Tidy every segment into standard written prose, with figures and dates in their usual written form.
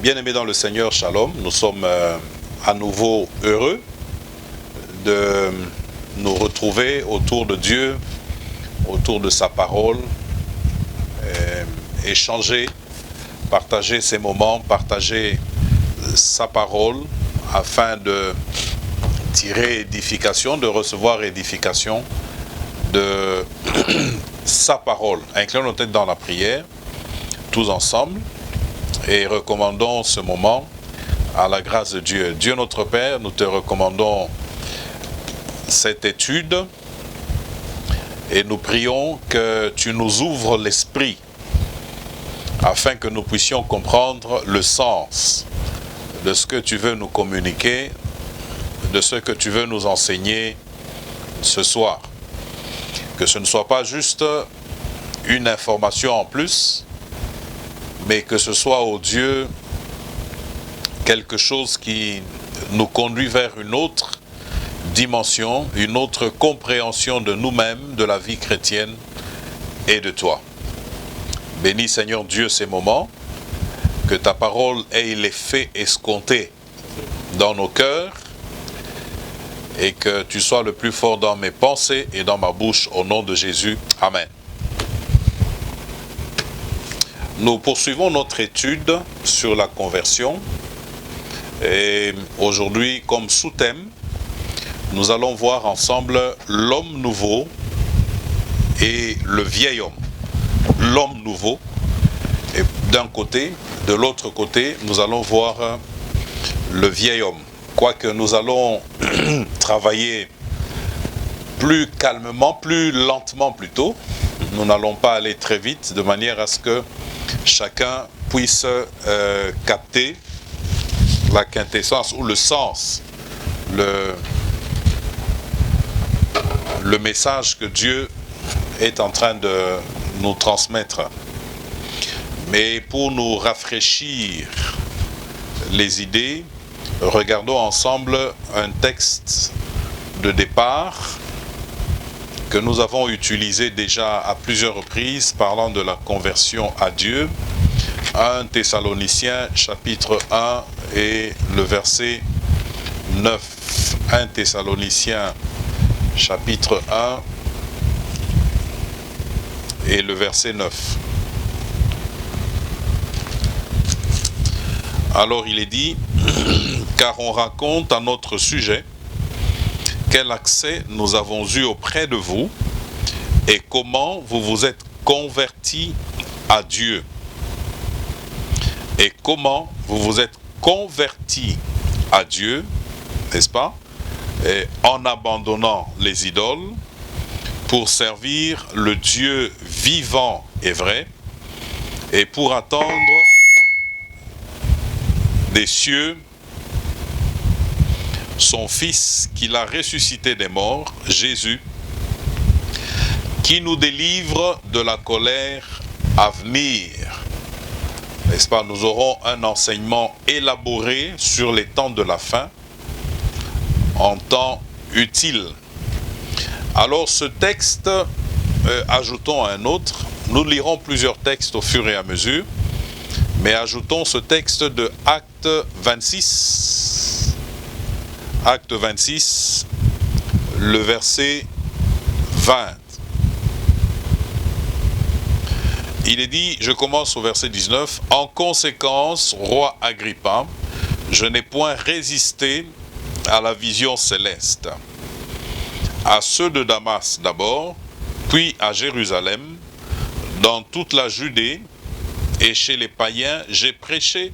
Bien-aimés dans le Seigneur, Shalom, nous sommes à nouveau heureux de nous retrouver autour de Dieu, autour de sa parole, échanger, partager ces moments, partager sa parole afin de tirer édification, de recevoir édification de sa parole. Inclinons nos têtes dans la prière, tous ensemble, et recommandons ce moment à la grâce de Dieu. Dieu notre Père, nous te recommandons cette étude et nous prions que tu nous ouvres l'esprit afin que nous puissions comprendre le sens de ce que tu veux nous communiquer, de ce que tu veux nous enseigner ce soir. Que ce ne soit pas juste une information en plus, mais que ce soit, ô Dieu, quelque chose qui nous conduit vers une autre dimension, une autre compréhension de nous-mêmes, de la vie chrétienne et de toi. Bénis, Seigneur Dieu, ces moments, que ta parole ait l'effet escompté dans nos cœurs et que tu sois le plus fort dans mes pensées et dans ma bouche, au nom de Jésus. Amen. Nous poursuivons notre étude sur la conversion et aujourd'hui, comme sous-thème, nous allons voir ensemble l'homme nouveau et le vieil homme. L'homme nouveau, et d'un côté, de l'autre côté, nous allons voir le vieil homme. Quoique nous allons travailler plus calmement, plus lentement plutôt, nous n'allons pas aller très vite, de manière à ce que chacun puisse capter la quintessence ou le sens, le message que Dieu est en train de nous transmettre. Mais pour nous rafraîchir les idées, regardons ensemble un texte de départ que nous avons utilisé déjà à plusieurs reprises parlant de la conversion à Dieu. 1 Thessaloniciens chapitre 1 et le verset 9. 1 Thessaloniciens chapitre 1 et le verset 9. Alors il est dit, car on raconte à notre sujet quel accès nous avons eu auprès de vous et comment vous vous êtes convertis à Dieu. Et comment vous vous êtes convertis à Dieu, n'est-ce pas? Et en abandonnant les idoles pour servir le Dieu vivant et vrai et pour attendre des cieux son Fils qu'il a ressuscité des morts, Jésus, qui nous délivre de la colère à venir. N'est-ce pas? Nous aurons un enseignement élaboré sur les temps de la fin, en temps utile. Alors ce texte, ajoutons un autre, nous lirons plusieurs textes au fur et à mesure, mais ajoutons ce texte de Acte 26, Acte 26, le verset 20. Il est dit, je commence au verset 19, « En conséquence, roi Agrippa, je n'ai point résisté à la vision céleste. À ceux de Damas d'abord, puis à Jérusalem, dans toute la Judée, et chez les païens, j'ai prêché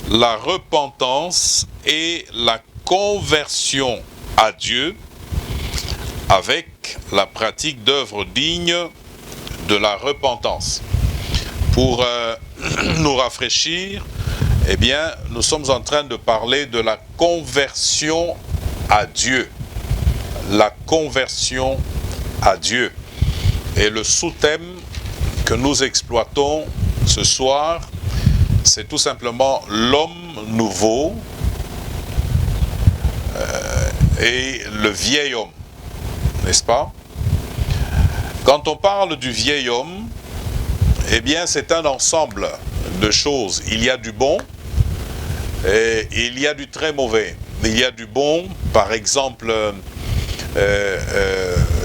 la repentance et la conversion à Dieu avec la pratique d'œuvres dignes de la repentance. » Pour nous rafraîchir, eh bien, nous sommes en train de parler de la conversion à Dieu. La conversion à Dieu. Et le sous-thème que nous exploitons ce soir, c'est tout simplement l'homme nouveau et le vieil homme, n'est-ce pas? Quand on parle du vieil homme, eh bien c'est un ensemble de choses. Il y a du bon Et il y a du très mauvais, mais il y a du bon. Par exemple,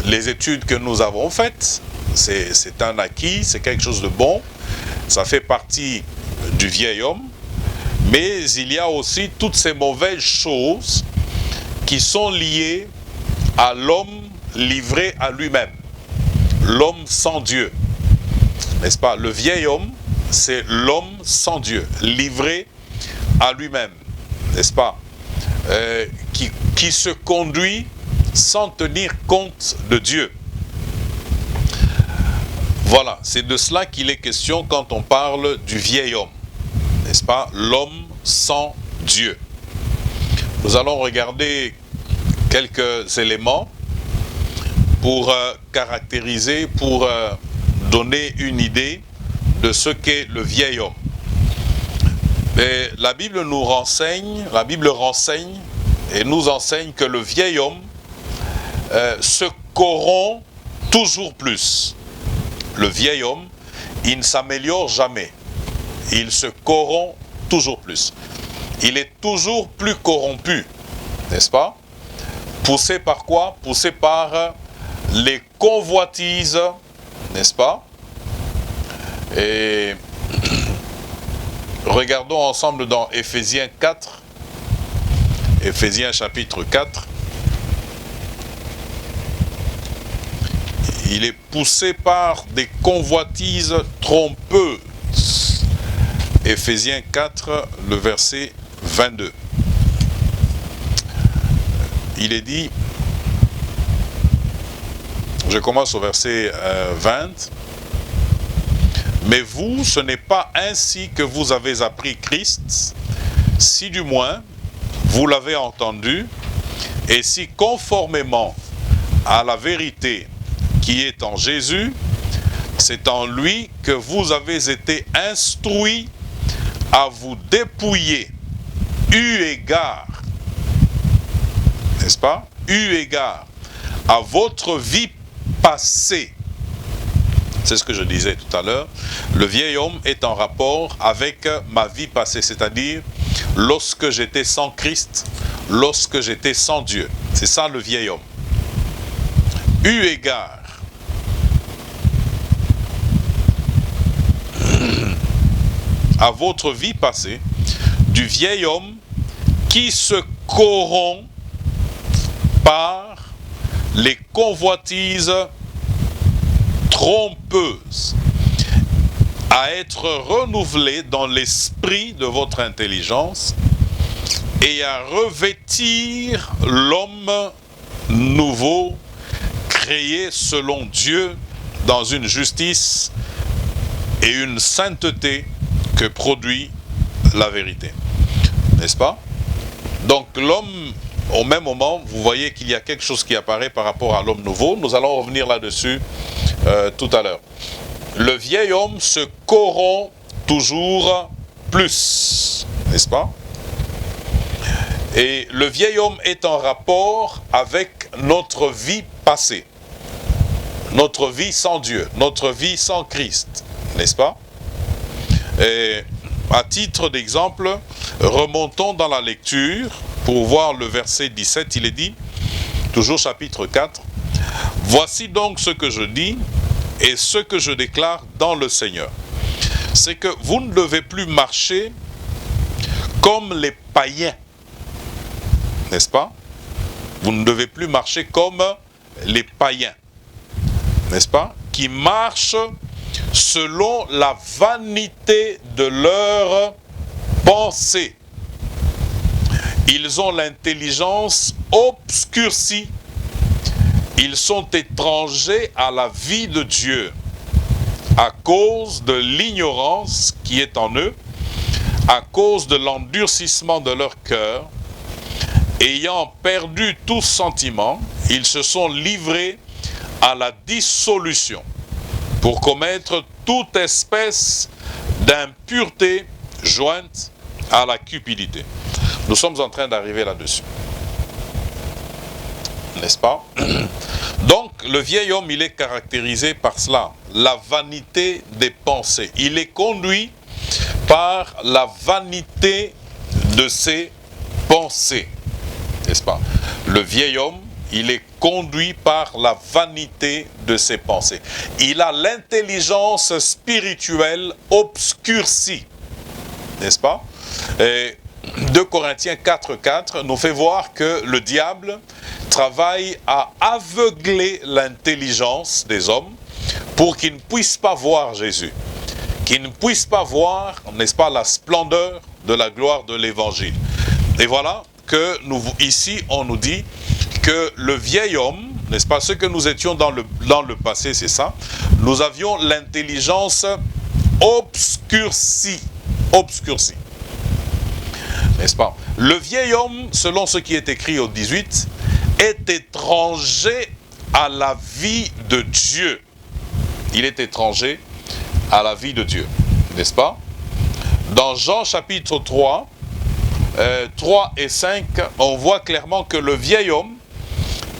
les études que nous avons faites, c'est un acquis, c'est quelque chose de bon. Ça fait partie du vieil homme. Mais il y a aussi toutes ces mauvaises choses qui sont liées à l'homme livré à lui-même. L'homme sans Dieu. N'est-ce pas? Le vieil homme, c'est l'homme sans Dieu, livré à lui-même. N'est-ce pas? Qui se conduit sans tenir compte de Dieu. Voilà, c'est de cela qu'il est question quand on parle du vieil homme. N'est-ce pas? L'homme sans Dieu. Nous allons regarder quelques éléments pour caractériser, pour donner une idée de ce qu'est le vieil homme. Mais la Bible nous renseigne, la Bible renseigne et nous enseigne que le vieil homme se corrompt toujours plus. Le vieil homme, il ne s'améliore jamais. Il se corrompt toujours plus. Il est toujours plus corrompu, n'est-ce pas? Poussé par quoi? Poussé par les convoitises, n'est-ce pas? Et regardons ensemble dans Éphésiens 4, Éphésiens chapitre 4. Il est poussé par des convoitises trompeuses. Éphésiens 4, le verset 22. Il est dit, je commence au verset 20, « Mais vous, ce n'est pas ainsi que vous avez appris Christ, si du moins vous l'avez entendu, et si conformément à la vérité qui est en Jésus, c'est en lui que vous avez été instruits à vous dépouiller, eu égard, n'est-ce pas? Eu égard à votre vie passée. » C'est ce que je disais tout à l'heure. Le vieil homme est en rapport avec ma vie passée, c'est-à-dire lorsque j'étais sans Christ, lorsque j'étais sans Dieu. C'est ça le vieil homme. Eu égard à votre vie passée, du vieil homme qui se corrompt par les convoitises trompeuses, à être renouvelé dans l'esprit de votre intelligence et à revêtir l'homme nouveau, créé selon Dieu dans une justice et une sainteté que produit la vérité. N'est-ce pas? Donc l'homme, au même moment, vous voyez qu'il y a quelque chose qui apparaît par rapport à l'homme nouveau. Nous allons revenir là-dessus tout à l'heure. Le vieil homme se corrompt toujours plus, n'est-ce pas? Et le vieil homme est en rapport avec notre vie passée, notre vie sans Dieu, notre vie sans Christ, n'est-ce pas? Et à titre d'exemple, remontons dans la lecture pour voir le verset 17, il est dit, toujours chapitre 4, « Voici donc ce que je dis et ce que je déclare dans le Seigneur. C'est que vous ne devez plus marcher comme les païens. » N'est-ce pas? Vous ne devez plus marcher comme les païens. N'est-ce pas? Qui marchent selon la vanité de leur pensée. Ils ont l'intelligence obscurcie. Ils sont étrangers à la vie de Dieu à cause de l'ignorance qui est en eux, à cause de l'endurcissement de leur cœur. Ayant perdu tout sentiment, ils se sont livrés à la dissolution pour commettre toute espèce d'impureté jointe à la cupidité. Nous sommes en train d'arriver là-dessus. N'est-ce pas? Donc, le vieil homme, il est caractérisé par cela, la vanité des pensées. Il est conduit par la vanité de ses pensées. N'est-ce pas? Le vieil homme, il est conduit par la vanité de ses pensées. Il a l'intelligence spirituelle obscurcie. N'est-ce pas? Et 2 Corinthiens 4,4 nous fait voir que le diable travaille à aveugler l'intelligence des hommes pour qu'ils ne puissent pas voir Jésus, qu'ils ne puissent pas voir, n'est-ce pas, la splendeur de la gloire de l'évangile. Et voilà que ici on nous dit que le vieil homme, n'est-ce pas, ce que nous étions dans le passé, c'est ça, nous avions l'intelligence obscurcie, n'est-ce pas? Le vieil homme, selon ce qui est écrit au 18, est étranger à la vie de Dieu. Il est étranger à la vie de Dieu, n'est-ce pas? Dans Jean chapitre 3, 3 et 5, on voit clairement que le vieil homme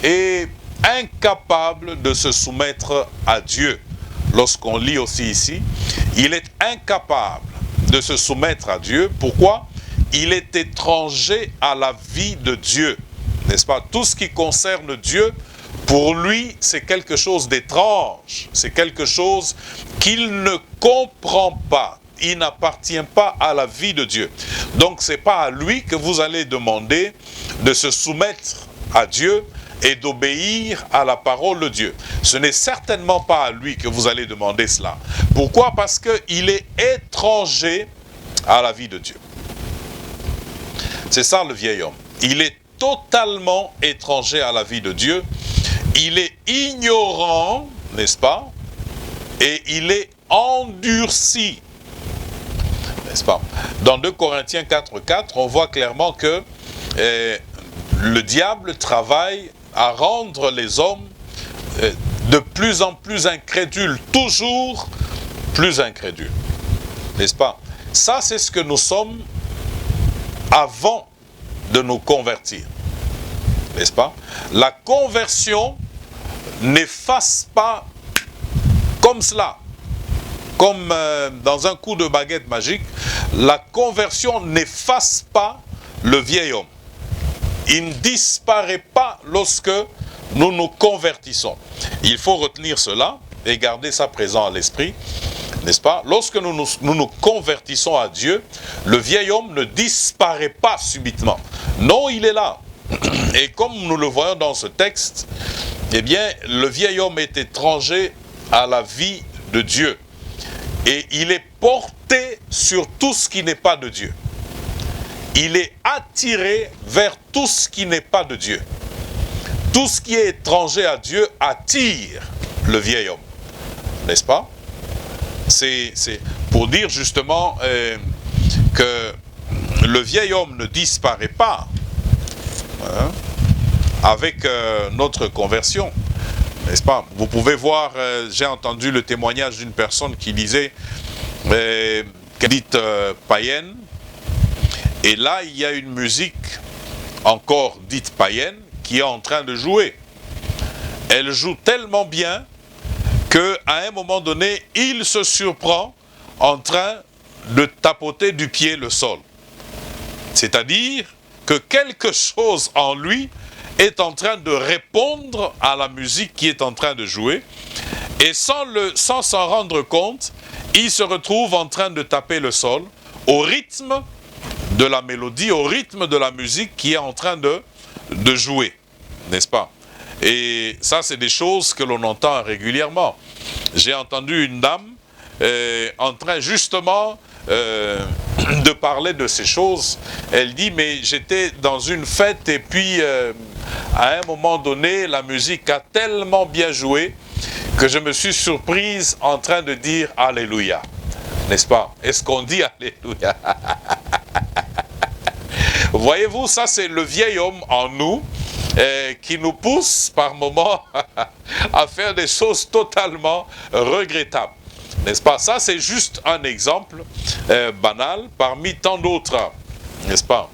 est incapable de se soumettre à Dieu. Lorsqu'on lit aussi ici, il est incapable de se soumettre à Dieu. Pourquoi? Il est étranger à la vie de Dieu. N'est-ce pas? Tout ce qui concerne Dieu, pour lui, c'est quelque chose d'étrange. C'est quelque chose qu'il ne comprend pas. Il n'appartient pas à la vie de Dieu. Donc, ce n'est pas à lui que vous allez demander de se soumettre à Dieu et d'obéir à la parole de Dieu. Ce n'est certainement pas à lui que vous allez demander cela. Pourquoi? Parce qu'il est étranger à la vie de Dieu. C'est ça le vieil homme. Il est totalement étranger à la vie de Dieu. Il est ignorant, n'est-ce pas? Et il est endurci. N'est-ce pas? Dans 2 Corinthiens 4,4, on voit clairement que le diable travaille à rendre les hommes de plus en plus incrédules, toujours plus incrédules. N'est-ce pas? Ça, c'est ce que nous sommes avant de nous convertir. N'est-ce pas? La conversion n'efface pas comme cela. Comme dans un coup de baguette magique, la conversion n'efface pas le vieil homme. Il ne disparaît pas lorsque nous nous convertissons. Il faut retenir cela et garder ça présent à l'esprit, n'est-ce pas? Lorsque nous convertissons à Dieu, le vieil homme ne disparaît pas subitement. Non, il est là. Et comme nous le voyons dans ce texte, eh bien, le vieil homme est étranger à la vie de Dieu. Et il est porté sur tout ce qui n'est pas de Dieu. Il est attiré vers tout ce qui n'est pas de Dieu. Tout ce qui est étranger à Dieu attire le vieil homme. N'est-ce pas? C'est pour dire justement que le vieil homme ne disparaît pas avec notre conversion. N'est-ce pas? Vous pouvez voir, j'ai entendu le témoignage d'une personne qui disait qu'elle dit païenne. Et là, il y a une musique encore dite païenne qui est en train de jouer. Elle joue tellement bien qu'à un moment donné, il se surprend en train de tapoter du pied le sol. C'est-à-dire que quelque chose en lui est en train de répondre à la musique qui est en train de jouer. Et sans s'en rendre compte, il se retrouve en train de taper le sol au rythme de la mélodie, au rythme de la musique qui est en train de jouer, n'est-ce pas? Et ça, c'est des choses que l'on entend régulièrement. J'ai entendu une dame en train justement de parler de ces choses. Elle dit, mais j'étais dans une fête et puis à un moment donné, la musique a tellement bien joué que je me suis surprise en train de dire Alléluia. N'est-ce pas? Est-ce qu'on dit Alléluia? Voyez-vous, ça c'est le vieil homme en nous qui nous pousse par moments à faire des choses totalement regrettables. N'est-ce pas? Ça c'est juste un exemple banal parmi tant d'autres. N'est-ce pas?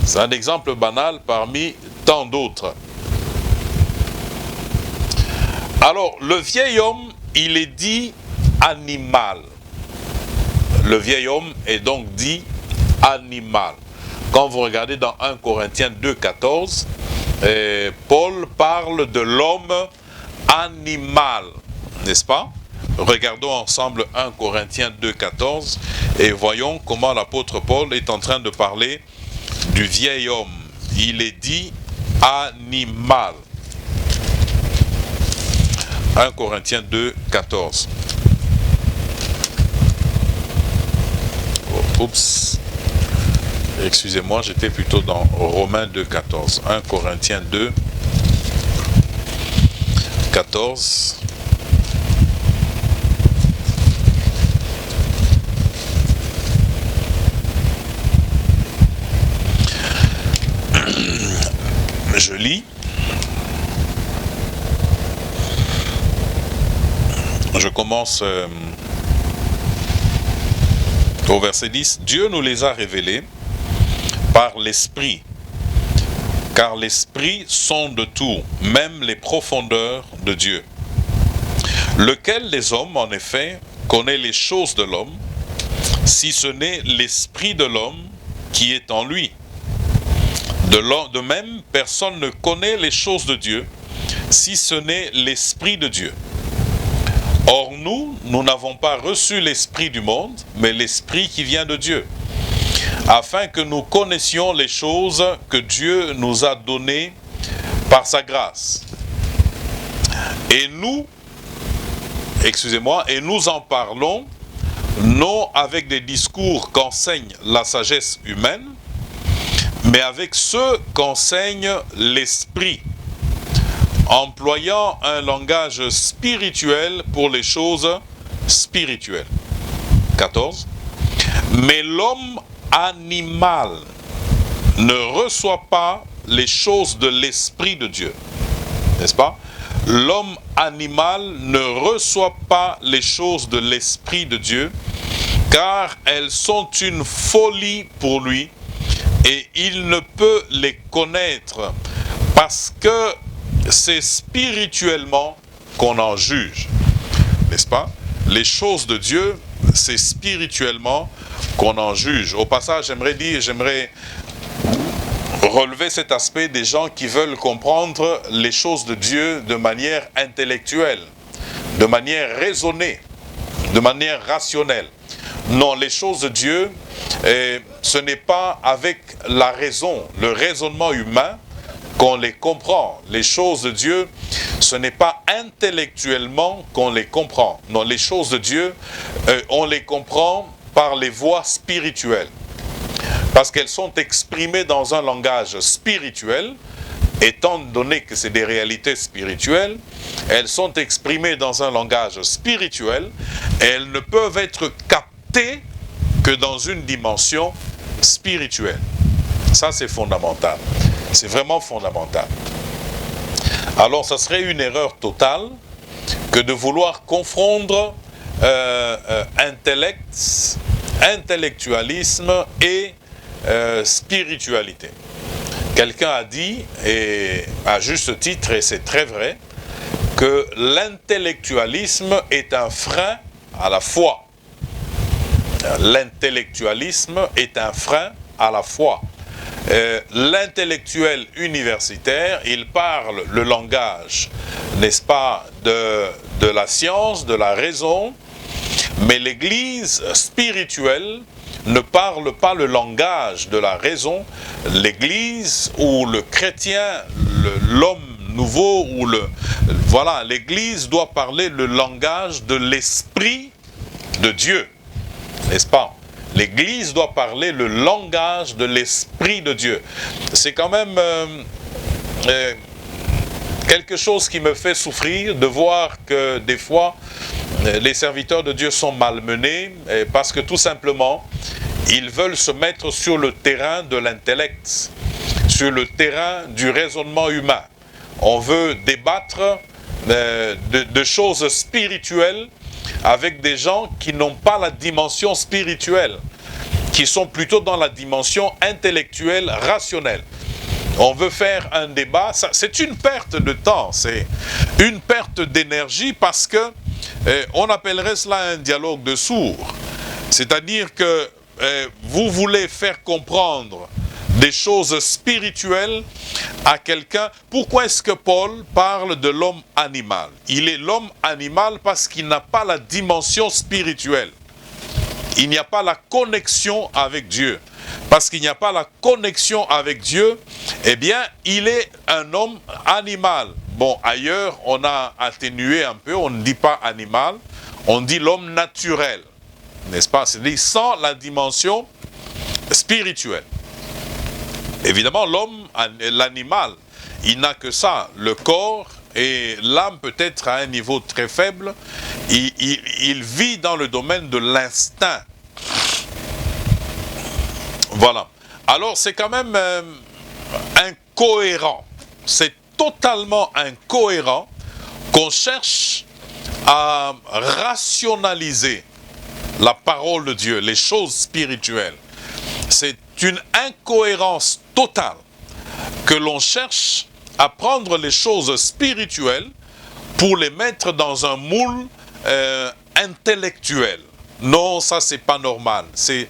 C'est un exemple banal parmi tant d'autres. Alors, le vieil homme, il est dit animal. Le vieil homme est donc dit animal. Quand vous regardez dans 1 Corinthiens 2, 14, Paul parle de l'homme animal, n'est-ce pas? Regardons ensemble 1 Corinthiens 2, 14 et voyons comment l'apôtre Paul est en train de parler du vieil homme. Il est dit animal. 1 Corinthiens 2, 14. Oups. Excusez-moi, j'étais plutôt dans Romains 2, 14. 1 Corinthiens 2, 14. Je lis. Je commence au verset 10. Dieu nous les a révélés par l'Esprit, car l'Esprit sonde tout, même les profondeurs de Dieu. Lequel des hommes, en effet, connaît les choses de l'homme, si ce n'est l'Esprit de l'homme qui est en lui? De même, personne ne connaît les choses de Dieu, si ce n'est l'Esprit de Dieu. Or nous n'avons pas reçu l'Esprit du monde, mais l'Esprit qui vient de Dieu, afin que nous connaissions les choses que Dieu nous a données par sa grâce. Et nous en parlons, non avec des discours qu'enseigne la sagesse humaine, mais avec ceux qu'enseigne l'Esprit, employant un langage spirituel pour les choses spirituelles. 14. Mais l'homme animal ne reçoit pas les choses de l'Esprit de Dieu. N'est-ce pas? L'homme animal ne reçoit pas les choses de l'Esprit de Dieu, car elles sont une folie pour lui, et il ne peut les connaître, parce que c'est spirituellement qu'on en juge. N'est-ce pas? Les choses de Dieu, c'est spirituellement qu'on en juge. Au passage, j'aimerais relever cet aspect des gens qui veulent comprendre les choses de Dieu de manière intellectuelle, de manière raisonnée, de manière rationnelle. Non, les choses de Dieu, ce n'est pas avec la raison, le raisonnement humain qu'on les comprend. Les choses de Dieu, ce n'est pas intellectuellement qu'on les comprend. Non, les choses de Dieu, on les comprend par les voies spirituelles. Parce qu'elles sont exprimées dans un langage spirituel, étant donné que c'est des réalités spirituelles, elles sont exprimées dans un langage spirituel et elles ne peuvent être captées que dans une dimension spirituelle. Ça, c'est fondamental. C'est vraiment fondamental. Alors, ça serait une erreur totale que de vouloir confondre intellectualisme et spiritualité. Quelqu'un a dit, et à juste titre, et c'est très vrai, que l'intellectualisme est un frein à la foi. L'intellectualisme est un frein à la foi. L'intellectuel universitaire, il parle le langage, n'est-ce pas, de la science, de la raison, mais l'Église spirituelle ne parle pas le langage de la raison. L'Église ou le chrétien, l'homme nouveau, voilà, l'Église doit parler le langage de l'Esprit de Dieu, n'est-ce pas? L'Église doit parler le langage de l'Esprit de Dieu. C'est quand même quelque chose qui me fait souffrir de voir que des fois, les serviteurs de Dieu sont malmenés parce que tout simplement, ils veulent se mettre sur le terrain de l'intellect, sur le terrain du raisonnement humain. On veut débattre de choses spirituelles avec des gens qui n'ont pas la dimension spirituelle, qui sont plutôt dans la dimension intellectuelle, rationnelle. On veut faire un débat, c'est une perte de temps, c'est une perte d'énergie parce que on appellerait cela un dialogue de sourds. C'est-à-dire que vous voulez faire comprendre des choses spirituelles à quelqu'un. Pourquoi est-ce que Paul parle de l'homme animal? Il est l'homme animal parce qu'il n'a pas la dimension spirituelle. Il n'y a pas la connexion avec Dieu. Parce qu'il n'y a pas la connexion avec Dieu, eh bien, il est un homme animal. Bon, ailleurs, on a atténué un peu, on ne dit pas animal, on dit l'homme naturel. N'est-ce pas? C'est-à-dire sans la dimension spirituelle. Évidemment, l'homme, l'animal, il n'a que ça, le corps et l'âme peut-être à un niveau très faible. Il vit dans le domaine de l'instinct. Voilà. Alors, c'est quand même incohérent. C'est totalement incohérent qu'on cherche à rationaliser la parole de Dieu, les choses spirituelles. C'est une incohérence totale que l'on cherche à prendre les choses spirituelles pour les mettre dans un moule intellectuel. Non, ça c'est pas normal, c'est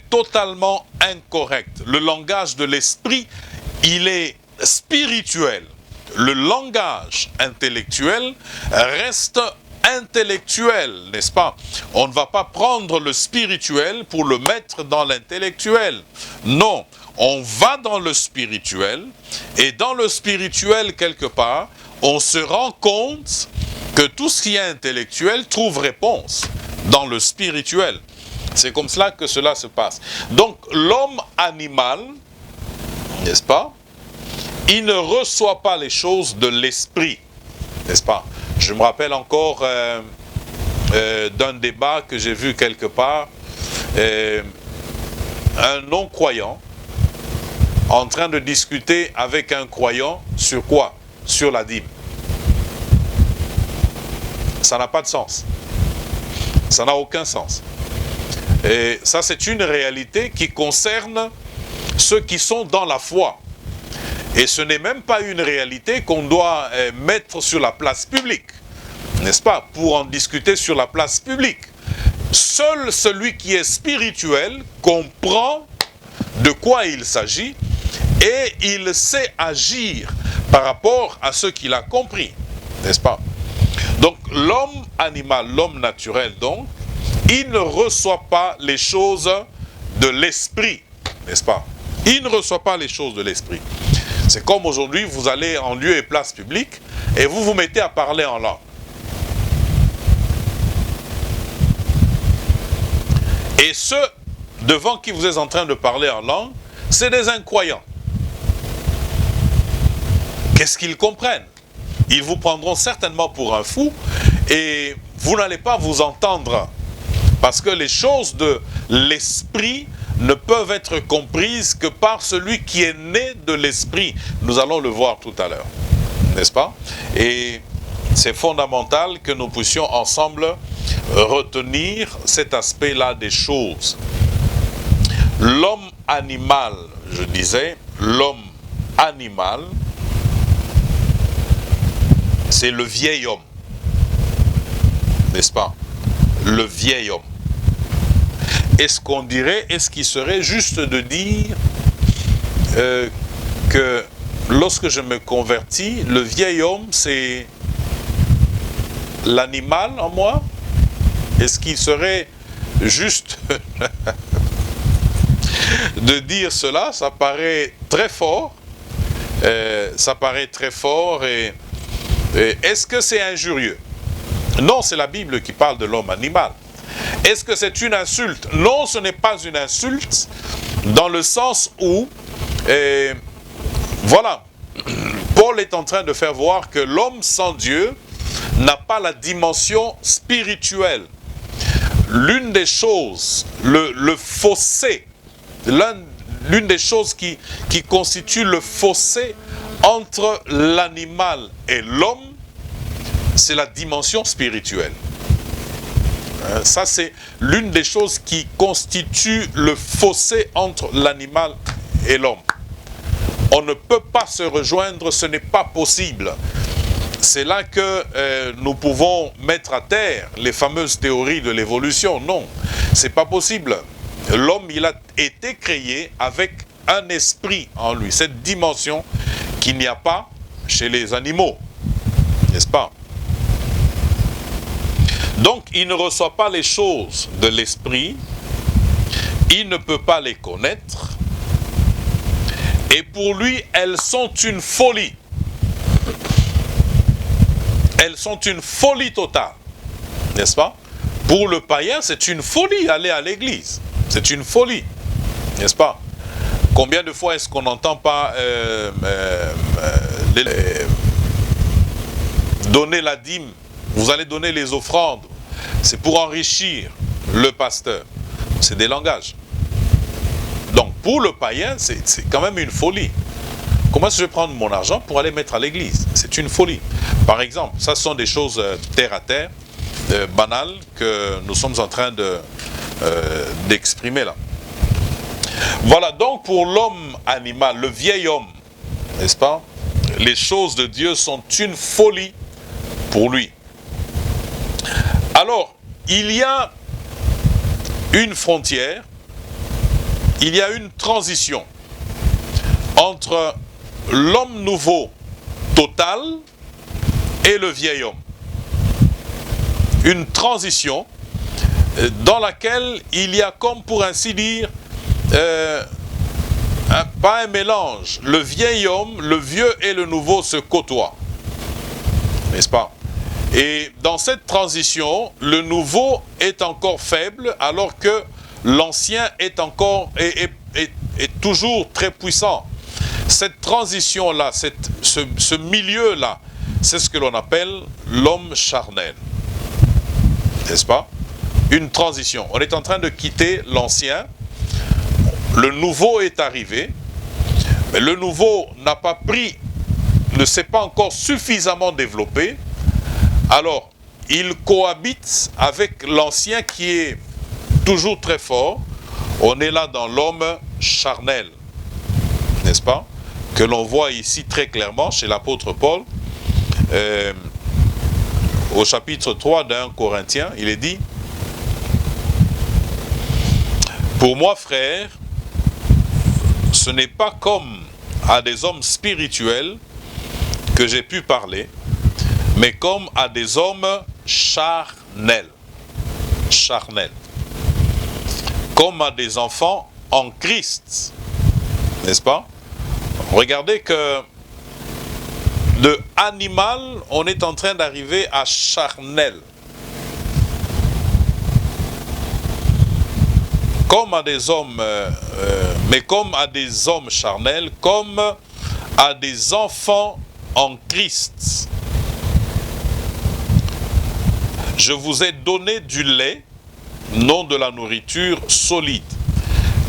totalement incorrect. Le langage de l'esprit, il est spirituel. Le langage intellectuel reste intellectuel, n'est-ce pas? On ne va pas prendre le spirituel pour le mettre dans l'intellectuel. Non, on va dans le spirituel, et dans le spirituel, quelque part, on se rend compte que tout ce qui est intellectuel trouve réponse dans le spirituel. C'est comme cela que cela se passe. Donc, l'homme animal, n'est-ce pas? Il ne reçoit pas les choses de l'esprit, n'est-ce pas? Je me rappelle encore d'un débat que j'ai vu quelque part, un non-croyant en train de discuter avec un croyant sur quoi? Sur la dîme. Ça n'a pas de sens. Ça n'a aucun sens. Et ça, c'est une réalité qui concerne ceux qui sont dans la foi. Et ce n'est même pas une réalité qu'on doit mettre sur la place publique, n'est-ce pas? Pour en discuter sur la place publique. Seul celui qui est spirituel comprend de quoi il s'agit et il sait agir par rapport à ce qu'il a compris, n'est-ce pas? Donc l'homme animal, l'homme naturel donc, il ne reçoit pas les choses de l'esprit, n'est-ce pas? Il ne reçoit pas les choses de l'esprit. C'est comme aujourd'hui, vous allez en lieu et place publique et vous vous mettez à parler en langue. Et ceux devant qui vous êtes en train de parler en langue, c'est des incroyants. Qu'est-ce qu'ils comprennent? Ils vous prendront certainement pour un fou et vous n'allez pas vous entendre. Parce que les choses de l'esprit ne peuvent être comprises que par celui qui est né de l'esprit. Nous allons le voir tout à l'heure, n'est-ce pas? Et c'est fondamental que nous puissions ensemble retenir cet aspect-là des choses. L'homme animal, je disais, l'homme animal, c'est le vieil homme, n'est-ce pas? Le vieil homme. Est-ce qu'on dirait, est-ce qu'il serait juste de dire que lorsque je me convertis, le vieil homme, c'est l'animal en moi? Est-ce qu'il serait juste de dire cela? Ça paraît très fort. Ça paraît très fort. Et est-ce que c'est injurieux? Non, c'est la Bible qui parle de l'homme animal. Est-ce que c'est une insulte? Non, ce n'est pas une insulte, dans le sens où, voilà, Paul est en train de faire voir que l'homme sans Dieu n'a pas la dimension spirituelle. L'une des choses, le fossé, l'une des choses qui constitue le fossé entre l'animal et l'homme, c'est la dimension spirituelle. Ça, c'est l'une des choses qui constitue le fossé entre l'animal et l'homme. On ne peut pas se rejoindre, ce n'est pas possible. C'est là que nous pouvons mettre à terre les fameuses théories de l'évolution. Non, c'est pas possible. L'homme, il a été créé avec un esprit en lui, cette dimension qu'il n'y a pas chez les animaux, n'est-ce pas? Donc, il ne reçoit pas les choses de l'esprit, il ne peut pas les connaître, et pour lui, elles sont une folie. Elles sont une folie totale, n'est-ce pas? Pour le païen, c'est une folie aller à l'église. C'est une folie, n'est-ce pas? Combien de fois est-ce qu'on n'entend pas donner la dîme, vous allez donner les offrandes, c'est pour enrichir le pasteur. C'est des langages. Donc pour le païen, c'est quand même une folie. Comment est-ce que je vais prendre mon argent pour aller mettre à l'église? C'est une folie. Par exemple, ça ce sont des choses terre à terre, banales, que nous sommes en train d'exprimer là. Voilà donc pour l'homme animal, le vieil homme, n'est-ce pas? Les choses de Dieu sont une folie pour lui. Alors, il y a une frontière, il y a une transition entre l'homme nouveau total et le vieil homme. Une transition dans laquelle il y a, comme pour ainsi dire, pas un mélange. Le vieil homme, le vieux et le nouveau se côtoient. N'est-ce pas? Et dans cette transition, le nouveau est encore faible alors que l'ancien est toujours très puissant. Cette transition-là, ce milieu-là, c'est ce que l'on appelle l'homme charnel. N'est-ce pas? Une transition. On est en train de quitter l'ancien. Le nouveau est arrivé. Mais le nouveau n'a pas pris, ne s'est pas encore suffisamment développé. Alors, il cohabite avec l'ancien qui est toujours très fort. On est là dans l'homme charnel. N'est-ce pas? Que l'on voit ici très clairement chez l'apôtre Paul. Au chapitre 3 d'un Corinthien, il est dit: pour moi, frère, ce n'est pas comme à des hommes spirituels que j'ai pu parler, mais comme à des hommes charnels. Charnels. Comme à des enfants en Christ. N'est-ce pas? Regardez que de animal, on est en train d'arriver à charnel. Comme à des hommes, mais comme à des hommes charnels, comme à des enfants en Christ. Je vous ai donné du lait, non de la nourriture solide,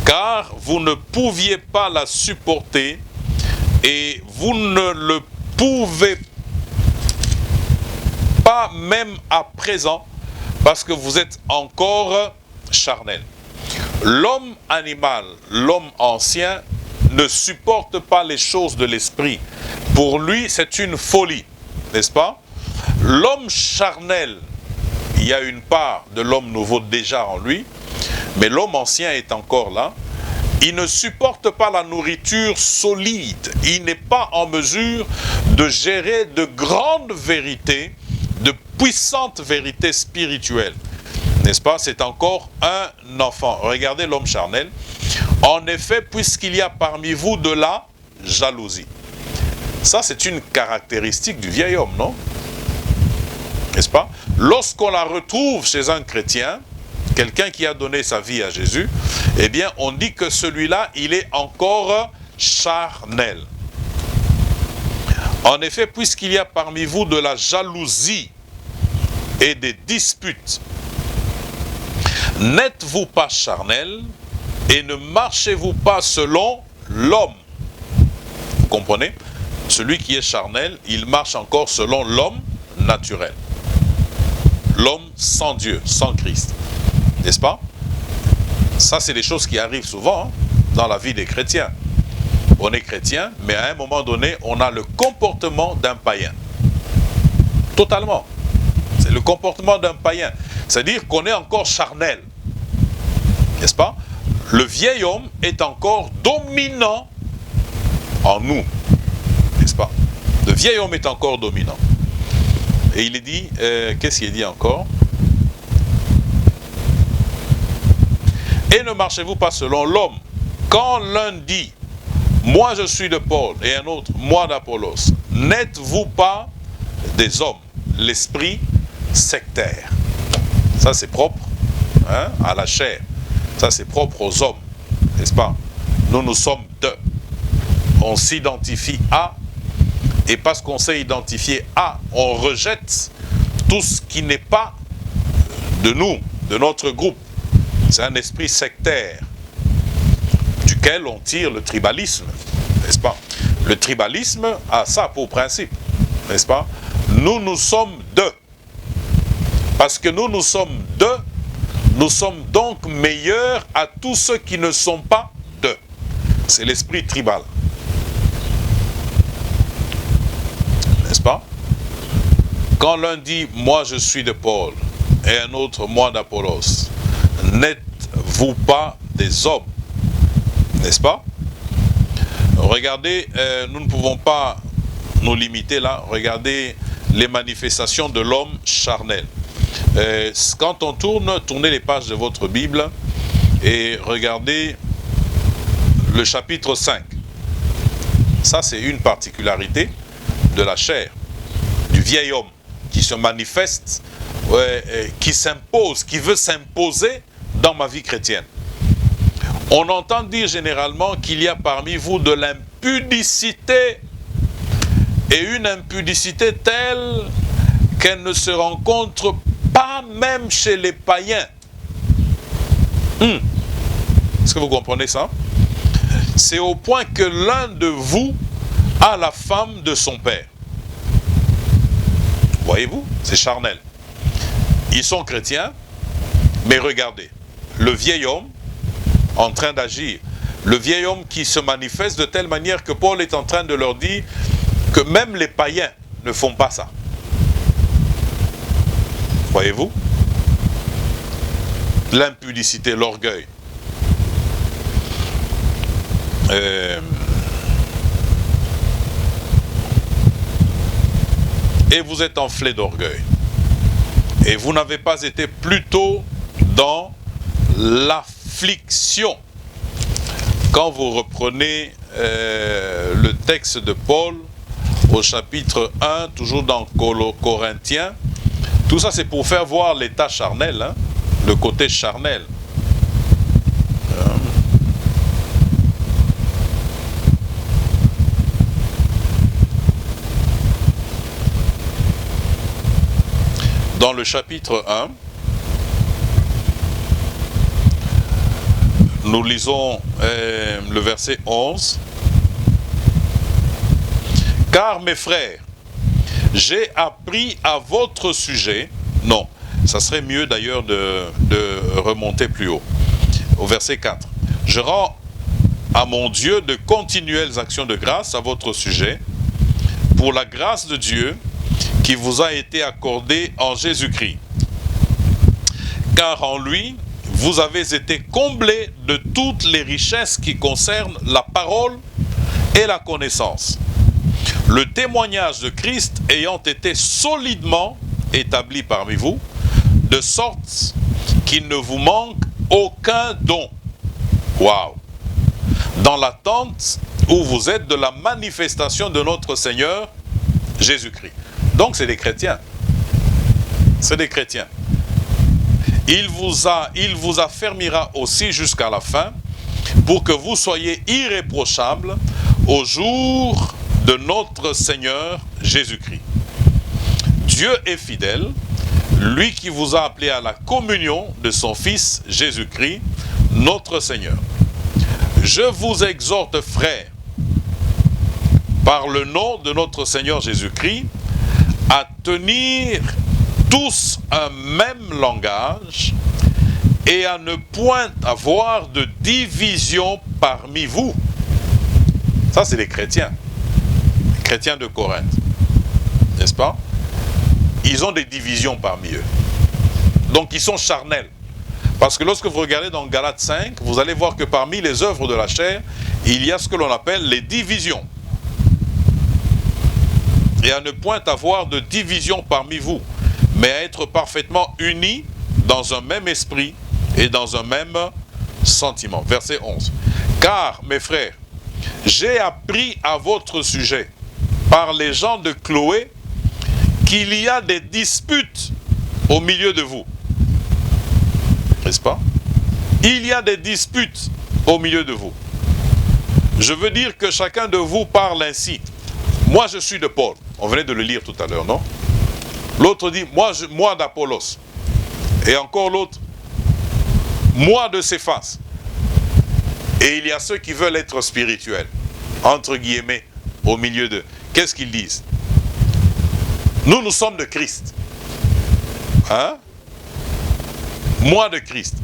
car vous ne pouviez pas la supporter et vous ne le pouvez pas même à présent parce que vous êtes encore charnel. L'homme animal, l'homme ancien ne supporte pas les choses de l'esprit. Pour lui, c'est une folie, n'est-ce pas? L'homme charnel, il y a une part de l'homme nouveau déjà en lui, mais l'homme ancien est encore là. Il ne supporte pas la nourriture solide. Il n'est pas en mesure de gérer de grandes vérités, de puissantes vérités spirituelles. N'est-ce pas? C'est encore un enfant. Regardez l'homme charnel. En effet, puisqu'il y a parmi vous de la jalousie. Ça, c'est une caractéristique du vieil homme, non? N'est-ce pas? Lorsqu'on la retrouve chez un chrétien, quelqu'un qui a donné sa vie à Jésus, eh bien, on dit que celui-là, il est encore charnel. En effet, puisqu'il y a parmi vous de la jalousie et des disputes, n'êtes-vous pas charnel et ne marchez-vous pas selon l'homme? Vous comprenez? Celui qui est charnel, il marche encore selon l'homme naturel. L'homme sans Dieu, sans Christ. N'est-ce pas? Ça, c'est des choses qui arrivent souvent dans la vie des chrétiens. On est chrétien, mais à un moment donné, on a le comportement d'un païen. Totalement. C'est le comportement d'un païen. C'est-à-dire qu'on est encore charnel. N'est-ce pas? le vieil homme est encore dominant en nous, n'est-ce pas? Le vieil homme est encore dominant. Et il est dit, qu'est-ce qu'il est dit encore? Et ne marchez-vous pas selon l'homme. Quand l'un dit, moi je suis de Paul, et un autre, moi d'Apollos, n'êtes-vous pas des hommes, l'esprit sectaire? Ça c'est propre, hein, à la chair. Ça c'est propre aux hommes, n'est-ce pas? Nous sommes deux. On s'identifie à, et parce qu'on s'est identifié à, on rejette tout ce qui n'est pas de nous, de notre groupe. C'est un esprit sectaire duquel on tire le tribalisme, n'est-ce pas? Le tribalisme a ça pour principe, n'est-ce pas? Nous sommes deux. Parce que nous sommes deux, nous sommes donc meilleurs à tous ceux qui ne sont pas deux. C'est l'esprit tribal. N'est-ce pas? Quand l'un dit « moi je suis de Paul » et un autre « moi d'Apollos », n'êtes-vous pas des hommes? N'est-ce pas? Regardez, nous ne pouvons pas nous limiter là. Regardez les manifestations de l'homme charnel. Quand on tournez les pages de votre Bible et regardez le chapitre 5. Ça, c'est une particularité de la chair, du vieil homme qui se manifeste, qui s'impose, qui veut s'imposer dans ma vie chrétienne. On entend dire généralement qu'il y a parmi vous de l'impudicité, et une impudicité telle qu'elle ne se rencontre pas même chez les païens. Est-ce que vous comprenez ça? C'est au point que l'un de vous a la femme de son père. Voyez-vous, c'est charnel. Ils sont chrétiens, mais regardez, le vieil homme en train d'agir, le vieil homme qui se manifeste de telle manière que Paul est en train de leur dire que même les païens ne font pas ça. Voyez-vous? L'impudicité, l'orgueil. Et vous êtes enflé d'orgueil. Et vous n'avez pas été plutôt dans l'affliction. Quand vous reprenez le texte de Paul au chapitre 1, toujours dans Corinthiens, tout ça c'est pour faire voir l'état charnel, hein, le côté charnel. Dans le chapitre 1, nous lisons le verset 11. « Car mes frères, j'ai appris à votre sujet... » Non, ça serait mieux d'ailleurs de remonter plus haut. Au verset 4. « Je rends à mon Dieu de continuelles actions de grâce à votre sujet, pour la grâce de Dieu qui vous a été accordée en Jésus-Christ. Car en lui, vous avez été comblés de toutes les richesses qui concernent la parole et la connaissance. Le témoignage de Christ ayant été solidement établi parmi vous, de sorte qu'il ne vous manque aucun don. Waouh! Dans l'attente où vous êtes de la manifestation de notre Seigneur Jésus-Christ. Donc c'est des chrétiens. C'est des chrétiens. Il vous affermira aussi jusqu'à la fin pour que vous soyez irréprochables au jour de notre Seigneur Jésus-Christ. Dieu est fidèle, lui qui vous a appelé à la communion de son Fils Jésus-Christ, notre Seigneur. Je vous exhorte, frères, par le nom de notre Seigneur Jésus-Christ, à tenir tous un même langage et à ne point avoir de division parmi vous. Ça, c'est les chrétiens de Corinthe, n'est-ce pas? Ils ont des divisions parmi eux. Donc, ils sont charnels. Parce que lorsque vous regardez dans Galates 5, vous allez voir que parmi les œuvres de la chair, il y a ce que l'on appelle les divisions. Et à ne point avoir de division parmi vous, mais à être parfaitement unis dans un même esprit et dans un même sentiment. Verset 11. Car, mes frères, j'ai appris à votre sujet, par les gens de Chloé, qu'il y a des disputes au milieu de vous. N'est-ce pas? Il y a des disputes au milieu de vous. Je veux dire que chacun de vous parle ainsi. Moi, je suis de Paul. On venait de le lire tout à l'heure, non? L'autre dit, moi d'Apollos. Et encore l'autre, moi de Céphas. Et il y a ceux qui veulent être spirituels, entre guillemets, au milieu d'eux. Qu'est-ce qu'ils disent? Nous sommes de Christ. Hein? Moi de Christ.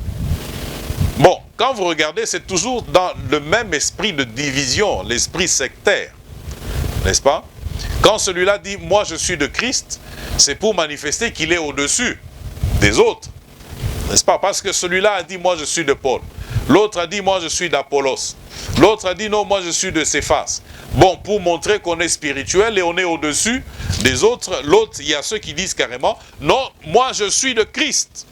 Bon, quand vous regardez, c'est toujours dans le même esprit de division, l'esprit sectaire. N'est-ce pas? Quand celui-là dit « moi je suis de Christ », c'est pour manifester qu'il est au-dessus des autres. N'est-ce pas? Parce que celui-là a dit « moi je suis de Paul ». L'autre a dit « moi je suis d'Apollos ». L'autre a dit « non, moi je suis de Céphas ». Bon, pour montrer qu'on est spirituel et on est au-dessus des autres, l'autre, il y a ceux qui disent carrément « non, moi je suis de Christ ».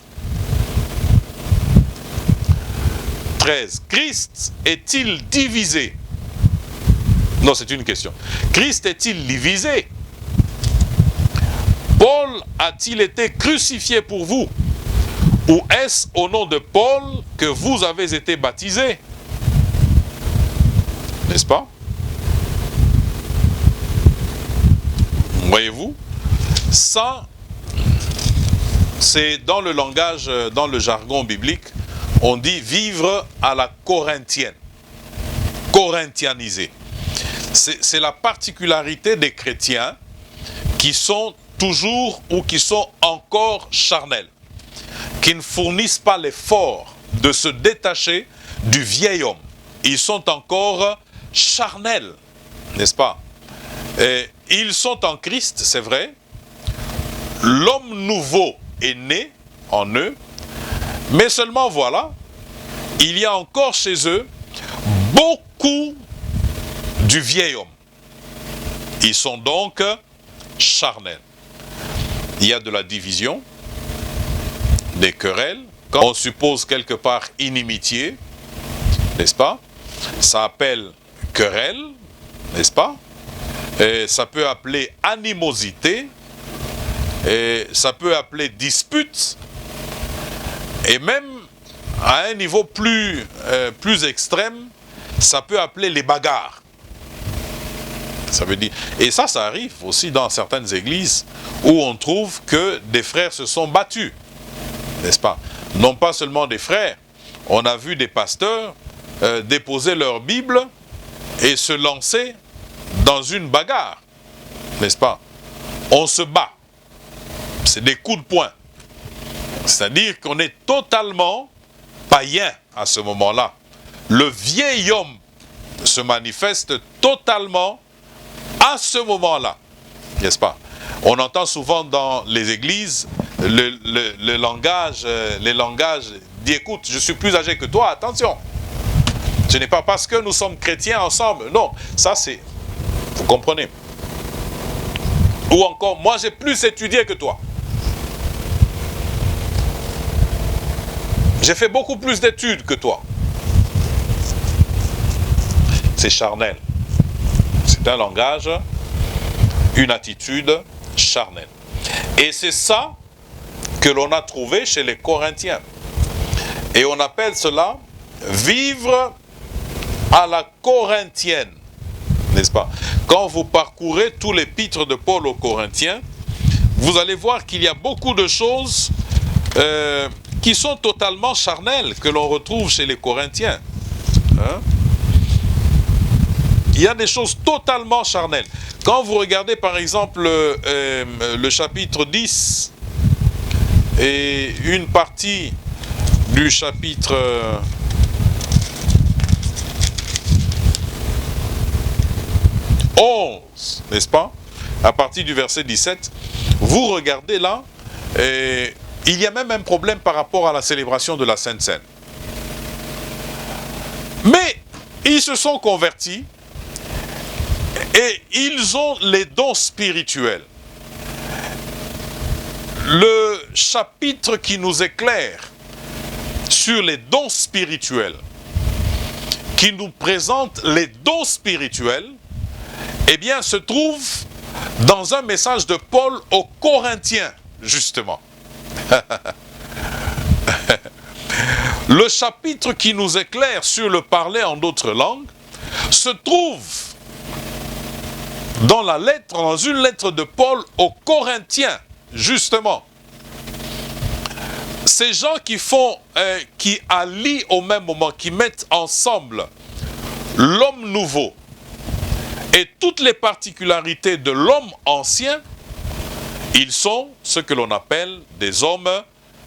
13. Christ est-il divisé? Non, c'est une question. Christ est-il divisé? Paul a-t-il été crucifié pour vous? Ou est-ce au nom de Paul que vous avez été baptisés? N'est-ce pas? Voyez-vous? Ça, c'est dans le langage, dans le jargon biblique, on dit vivre à la corinthienne, corinthianisé. C'est la particularité des chrétiens qui sont toujours ou qui sont encore charnels, qui ne fournissent pas l'effort de se détacher du vieil homme. Ils sont encore charnels, n'est-ce pas? Et ils sont en Christ, c'est vrai. L'homme nouveau est né en eux. Mais seulement voilà, il y a encore chez eux beaucoup du vieil homme. Ils sont donc charnels. Il y a de la division, des querelles. Quand on suppose quelque part inimitié, n'est-ce pas? Ça appelle querelle, n'est-ce pas? Et ça peut appeler animosité, et ça peut appeler dispute. Et même à un niveau plus extrême, ça peut appeler les bagarres. Ça veut dire, et ça arrive aussi dans certaines églises où on trouve que des frères se sont battus, n'est-ce pas? Non pas seulement des frères, on a vu des pasteurs déposer leur Bible et se lancer dans une bagarre, n'est-ce pas? On se bat, c'est des coups de poing. C'est-à-dire qu'on est totalement païen à ce moment-là. Le vieil homme se manifeste totalement à ce moment-là, n'est-ce pas? On entend souvent dans les églises les langages dit écoute, je suis plus âgé que toi, attention. Ce n'est pas parce que nous sommes chrétiens ensemble. Non, ça c'est, vous comprenez? Ou encore, moi j'ai plus étudié que toi. J'ai fait beaucoup plus d'études que toi. C'est charnel. C'est un langage, une attitude charnelle. Et c'est ça que l'on a trouvé chez les Corinthiens. Et on appelle cela vivre à la corinthienne. N'est-ce pas? Quand vous parcourez tout l'épître de Paul aux Corinthiens, vous allez voir qu'il y a beaucoup de choses qui sont totalement charnelles, que l'on retrouve chez les Corinthiens. Hein? Il y a des choses totalement charnelles. Quand vous regardez par exemple le chapitre 10 et une partie du chapitre 11, n'est-ce pas? À partir du verset 17, vous regardez là, Il y a même un problème par rapport à la célébration de la Sainte Seine. Mais ils se sont convertis et ils ont les dons spirituels. Le chapitre qui nous éclaire sur les dons spirituels, qui nous présente les dons spirituels, eh bien, se trouve dans un message de Paul aux Corinthiens, justement. Le chapitre qui nous éclaire sur le parler en d'autres langues se trouve dans une lettre de Paul aux Corinthiens, justement. Ces gens qui allient au même moment, qui mettent ensemble l'homme nouveau et toutes les particularités de l'homme ancien, ils sont ce que l'on appelle des hommes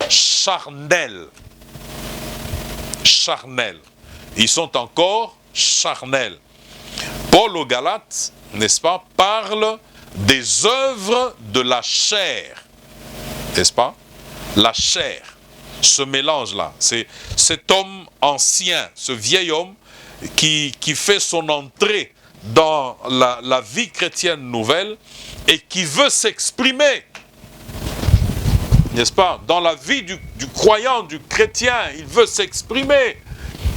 charnels. Charnels. Ils sont encore charnels. Paul aux Galates, n'est-ce pas, parle des œuvres de la chair. N'est-ce pas? La chair. Ce mélange-là. C'est cet homme ancien, ce vieil homme qui fait son entrée dans la vie chrétienne nouvelle et qui veut s'exprimer, n'est-ce pas, dans la vie du croyant, du chrétien, il veut s'exprimer,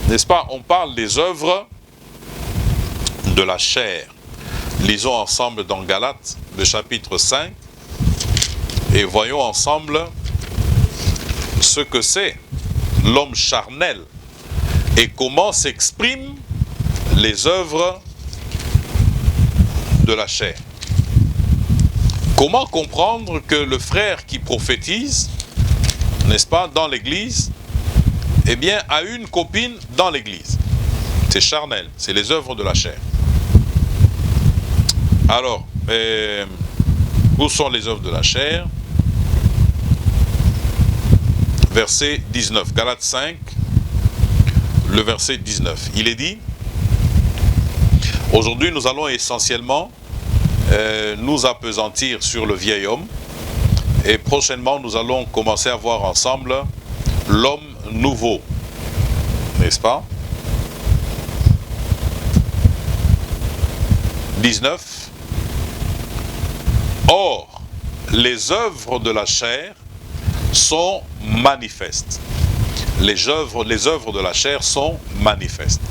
n'est-ce pas? On parle des œuvres de la chair. Lisons ensemble dans Galates, le chapitre 5, et voyons ensemble ce que c'est l'homme charnel et comment s'expriment les œuvres de la chair. Comment comprendre que le frère qui prophétise, n'est-ce pas, dans l'église, eh bien, a une copine dans l'église? C'est charnel, c'est les œuvres de la chair. Alors, où sont les œuvres de la chair? Verset 19, Galates 5, le verset 19. Il est dit, aujourd'hui nous allons essentiellement nous appesantir sur le vieil homme et prochainement nous allons commencer à voir ensemble l'homme nouveau, n'est-ce pas? 19. Or, les œuvres de la chair sont manifestes. Les œuvres de la chair sont manifestes.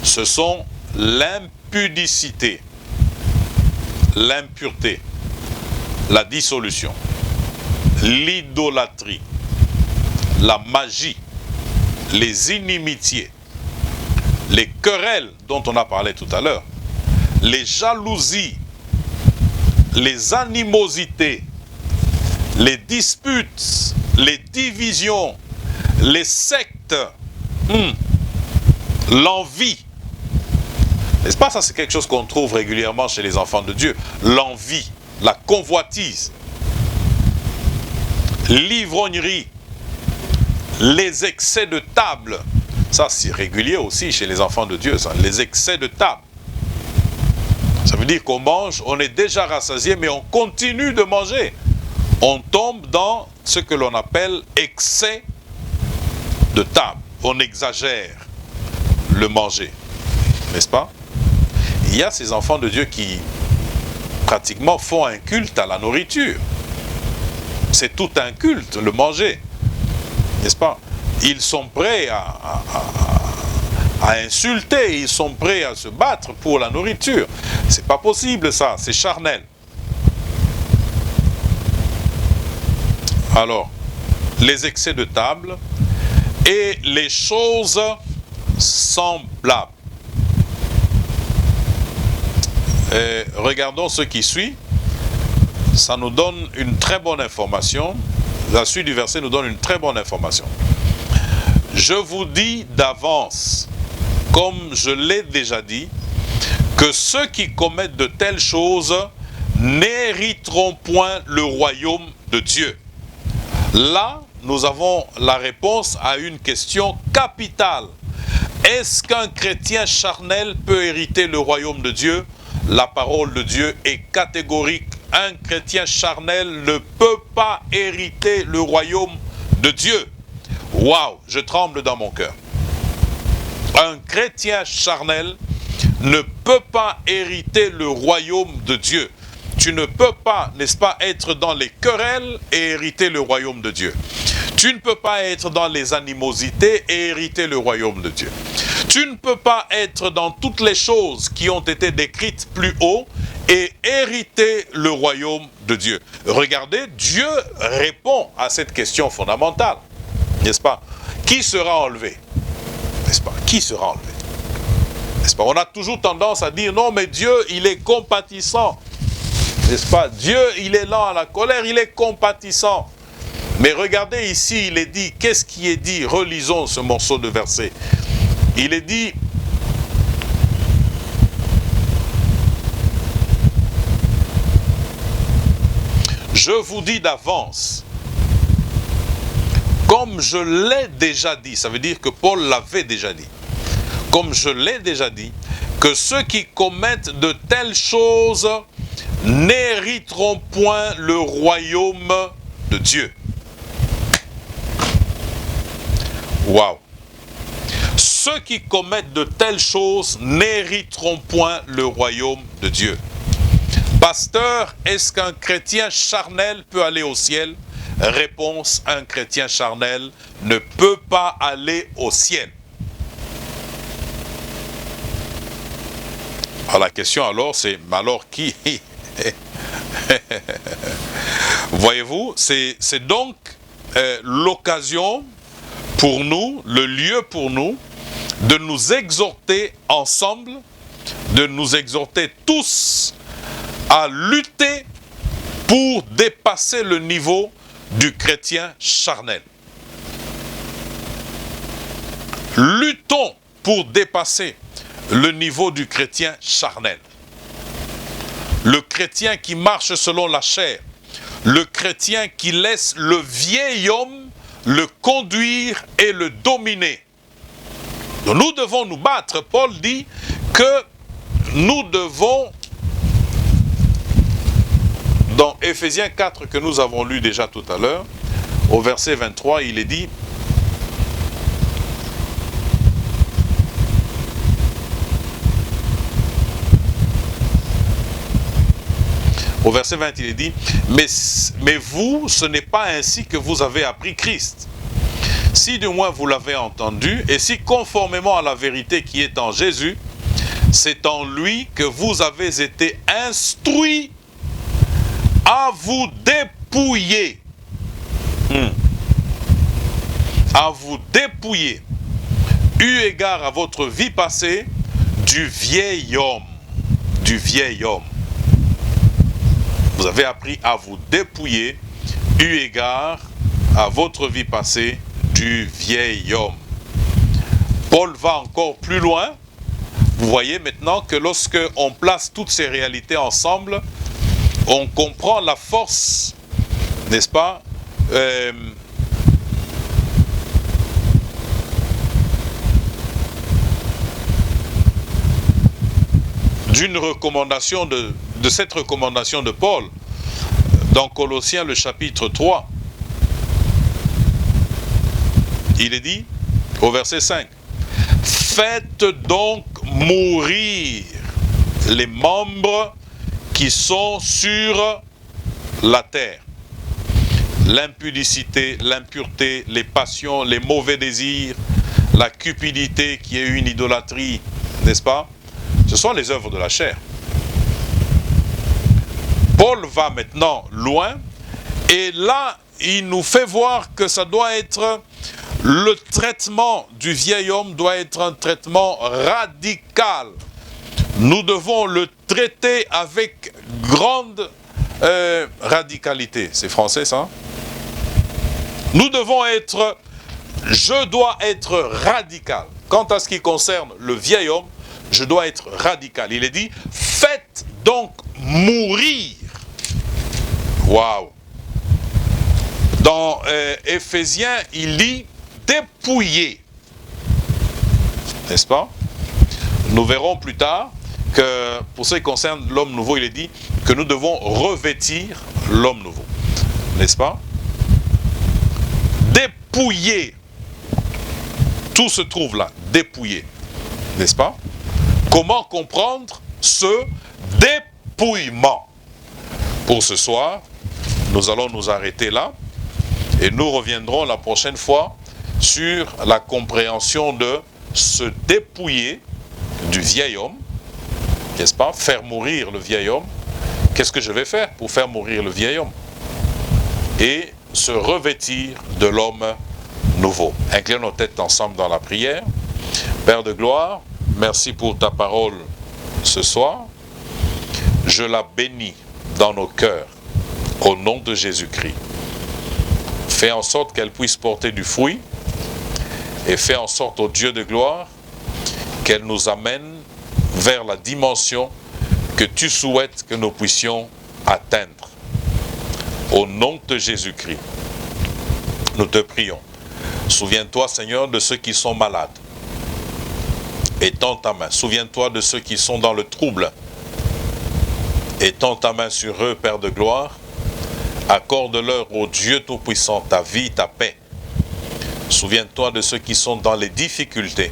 Ce sont l'impudicité, l'impureté, la dissolution, l'idolâtrie, la magie, les inimitiés, les querelles dont on a parlé tout à l'heure, les jalousies, les animosités, les disputes, les divisions, les sectes, l'envie. N'est-ce pas, ça c'est quelque chose qu'on trouve régulièrement chez les enfants de Dieu. L'envie, la convoitise, l'ivrognerie, les excès de table. Ça c'est régulier aussi chez les enfants de Dieu, ça, les excès de table. Ça veut dire qu'on mange, on est déjà rassasié, mais on continue de manger. On tombe dans ce que l'on appelle excès de table. On exagère le manger, n'est-ce pas? Il y a ces enfants de Dieu qui pratiquement font un culte à la nourriture. C'est tout un culte, le manger, n'est-ce pas? Ils sont prêts à insulter, ils sont prêts à se battre pour la nourriture. C'est pas possible ça, c'est charnel. Alors, les excès de table et les choses semblables. Regardons ce qui suit. Ça nous donne une très bonne information. La suite du verset nous donne une très bonne information. Je vous dis d'avance, comme je l'ai déjà dit, que ceux qui commettent de telles choses n'hériteront point le royaume de Dieu. Là, nous avons la réponse à une question capitale. Est-ce qu'un chrétien charnel peut hériter le royaume de Dieu? La parole de Dieu est catégorique. Un chrétien charnel ne peut pas hériter le royaume de Dieu. Waouh, je tremble dans mon cœur. Un chrétien charnel ne peut pas hériter le royaume de Dieu. Tu ne peux pas, n'est-ce pas, être dans les querelles et hériter le royaume de Dieu. Tu ne peux pas être dans les animosités et hériter le royaume de Dieu. Tu ne peux pas être dans toutes les choses qui ont été décrites plus haut et hériter le royaume de Dieu. Regardez, Dieu répond à cette question fondamentale, n'est-ce pas? Qui sera enlevé? N'est-ce pas? Qui sera enlevé? N'est-ce pas? On a toujours tendance à dire non, mais Dieu, il est compatissant. N'est-ce pas? Dieu, il est lent à la colère, il est compatissant. Mais regardez ici, il est dit, qu'est-ce qui est dit? Relisons ce morceau de verset. Il est dit, je vous dis d'avance, comme je l'ai déjà dit, ça veut dire que Paul l'avait déjà dit, comme je l'ai déjà dit, que ceux qui commettent de telles choses n'hériteront point le royaume de Dieu. Waouh! Ceux qui commettent de telles choses n'hériteront point le royaume de Dieu. Pasteur, est-ce qu'un chrétien charnel peut aller au ciel? Réponse, un chrétien charnel ne peut pas aller au ciel. Alors la question alors c'est, mais alors qui? Voyez-vous, c'est donc l'occasion pour nous, le lieu pour nous, de nous exhorter ensemble, de nous exhorter tous à lutter pour dépasser le niveau du chrétien charnel. Luttons pour dépasser le niveau du chrétien charnel. Le chrétien qui marche selon la chair, le chrétien qui laisse le vieil homme le conduire et le dominer. Donc nous devons nous battre. Paul dit que nous devons, dans Éphésiens 4 que nous avons lu déjà tout à l'heure, au verset 23, il est dit, au verset 20, il est dit, mais vous, ce n'est pas ainsi que vous avez appris Christ. Si du moins vous l'avez entendu, et si conformément à la vérité qui est en Jésus, c'est en lui que vous avez été instruits à vous dépouiller. À vous dépouiller, eu égard à votre vie passée, du vieil homme. Du vieil homme. Vous avez appris à vous dépouiller, eu égard à votre vie passée, du vieil homme. Paul va encore plus loin. Vous voyez maintenant que lorsque on place toutes ces réalités ensemble, on comprend la force, n'est-ce pas, d'une recommandation de cette recommandation de Paul dans Colossiens le chapitre 3. Il est dit au verset 5, faites donc mourir les membres qui sont sur la terre. L'impudicité, l'impureté, les passions, les mauvais désirs, la cupidité qui est une idolâtrie, n'est-ce pas? Ce sont les œuvres de la chair. Paul va maintenant loin et là, il nous fait voir que ça doit être, le traitement du vieil homme doit être un traitement radical. Nous devons le traiter avec grande radicalité. C'est français ça? Nous devons être, je dois être radical. Quant à ce qui concerne le vieil homme, je dois être radical. Il est dit, faites donc mourir. Waouh! Dans Éphésiens, il dit dépouiller. N'est-ce pas? Nous verrons plus tard que pour ce qui concerne l'homme nouveau, il est dit que nous devons revêtir l'homme nouveau. N'est-ce pas? Dépouiller. dépouiller. Tout se trouve là, dépouillé. N'est-ce pas? Comment comprendre ce dépouillement? Pour ce soir, nous allons nous arrêter là et nous reviendrons la prochaine fois sur la compréhension de se dépouiller du vieil homme, n'est-ce pas? Faire mourir le vieil homme. Qu'est-ce que je vais faire pour faire mourir le vieil homme? Et se revêtir de l'homme nouveau. Inclinons nos têtes ensemble dans la prière. Père de gloire, merci pour ta parole ce soir. Je la bénis dans nos cœurs, au nom de Jésus-Christ. Fais en sorte qu'elle puisse porter du fruit et fais en sorte, ô Dieu de gloire, qu'elle nous amène vers la dimension que tu souhaites que nous puissions atteindre. Au nom de Jésus-Christ, nous te prions. Souviens-toi, Seigneur, de ceux qui sont malades. Étends ta main. Souviens-toi de ceux qui sont dans le trouble. Étends ta main sur eux, Père de gloire. Accorde-leur, ô Dieu Tout-Puissant, ta vie, ta paix. Souviens-toi de ceux qui sont dans les difficultés.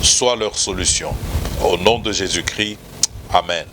Sois leur solution. Au nom de Jésus-Christ, Amen.